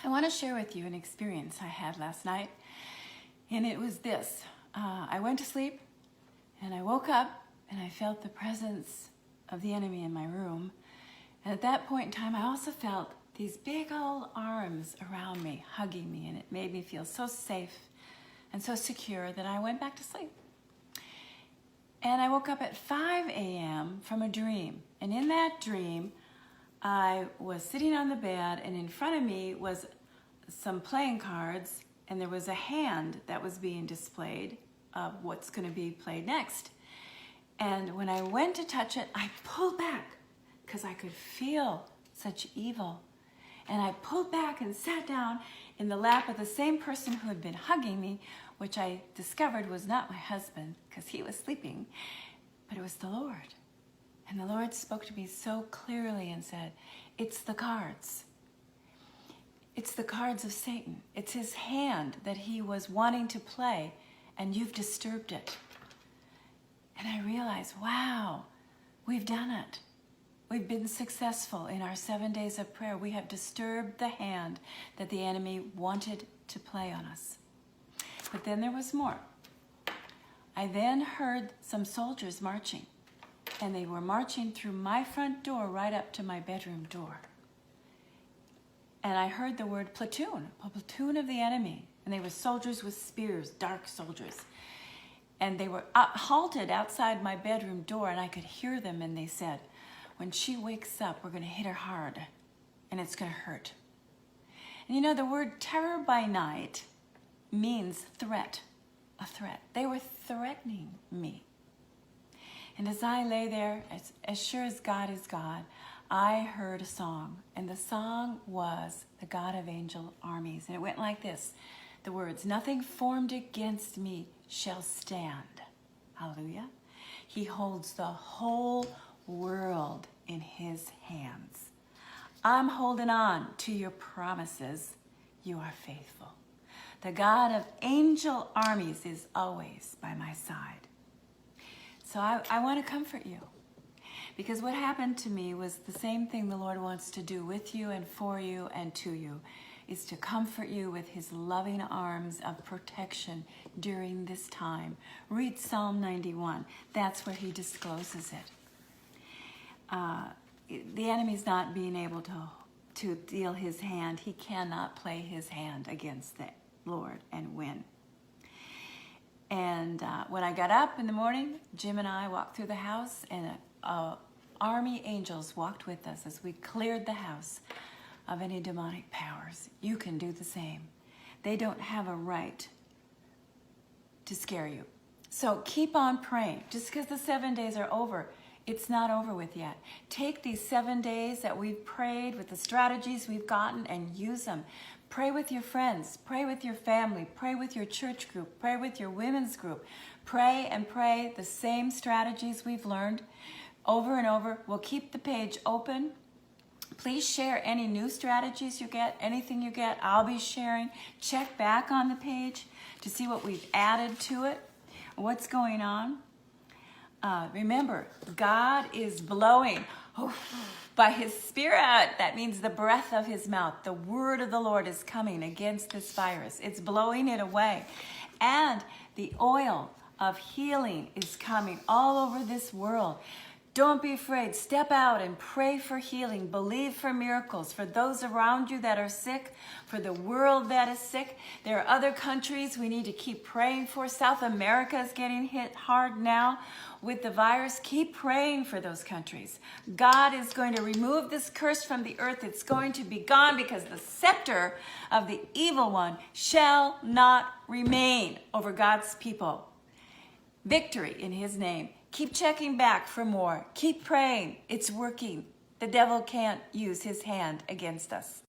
I want to share with you an experience I had last night, and it was this. I went to sleep, and I woke up, and I felt the presence of the enemy in my room. And at that point in time, I also felt these big old arms around me, hugging me, and it made me feel so safe and so secure that I went back to sleep. And I woke up at 5 a.m. from a dream, and in that dream, I was sitting on the bed, and in front of me was some playing cards, and there was a hand that was being displayed of what's going to be played next. And when I went to touch it, I pulled back because I could feel such evil. And I pulled back and sat down in the lap of the same person who had been hugging me, which I discovered was not my husband because he was sleeping, but it was the Lord. And the Lord spoke to me so clearly and said, "It's the cards. It's the cards of Satan. It's his hand that he was wanting to play, and you've disturbed it." And I realized, wow, we've done it. We've been successful in our 7 days of prayer. We have disturbed the hand that the enemy wanted to play on us. But then there was more. I then heard some soldiers marching, and they were marching through my front door right up to my bedroom door. And I heard the word platoon, a platoon of the enemy. And they were soldiers with spears, dark soldiers. And they were halted outside my bedroom door, and I could hear them, and they said, "When she wakes up, we're going to hit her hard, and it's going to hurt." And you know, the word terror by night means threat, a threat. They were threatening me. And as I lay there, as sure as God is God, I heard a song, and the song was the God of angel armies. And it went like this, the words, "Nothing formed against me shall stand." Hallelujah. He holds the whole world in his hands. I'm holding on to your promises. You are faithful. The God of angel armies is always by my side. So I want to comfort you, because what happened to me was the same thing the Lord wants to do with you and for you and to you, is to comfort you with his loving arms of protection during this time. Read Psalm 91. That's where he discloses it. The enemy's not being able to deal his hand. He cannot play his hand against the Lord and win. And when I got up in the morning, Jim and I walked through the house, and army angels walked with us as we cleared the house of any demonic powers. You can do the same. They don't have a right to scare you. So keep on praying. Just because the 7 days are over, it's not over with yet. Take these 7 days that we've prayed with the strategies we've gotten and use them. Pray with your friends, pray with your family, pray with your church group, pray with your women's group. Pray and pray the same strategies we've learned over and over. We'll keep the page open. Please share any new strategies you get, anything you get, I'll be sharing. Check back on the page to see what we've added to it, what's going on. Remember, God is blowing by his Spirit. That means the breath of his mouth. The word of the Lord is coming against this virus. It's blowing it away. And the oil of healing is coming all over this world. Don't be afraid. Step out and pray for healing. Believe for miracles. For those around you that are sick, for the world that is sick. There are other countries we need to keep praying for. South America is getting hit hard now with the virus. Keep praying for those countries. God is going to remove this curse from the earth. It's going to be gone, because the scepter of the evil one shall not remain over God's people. Victory in his name. Keep checking back for more. Keep praying. It's working. The devil can't use his hand against us.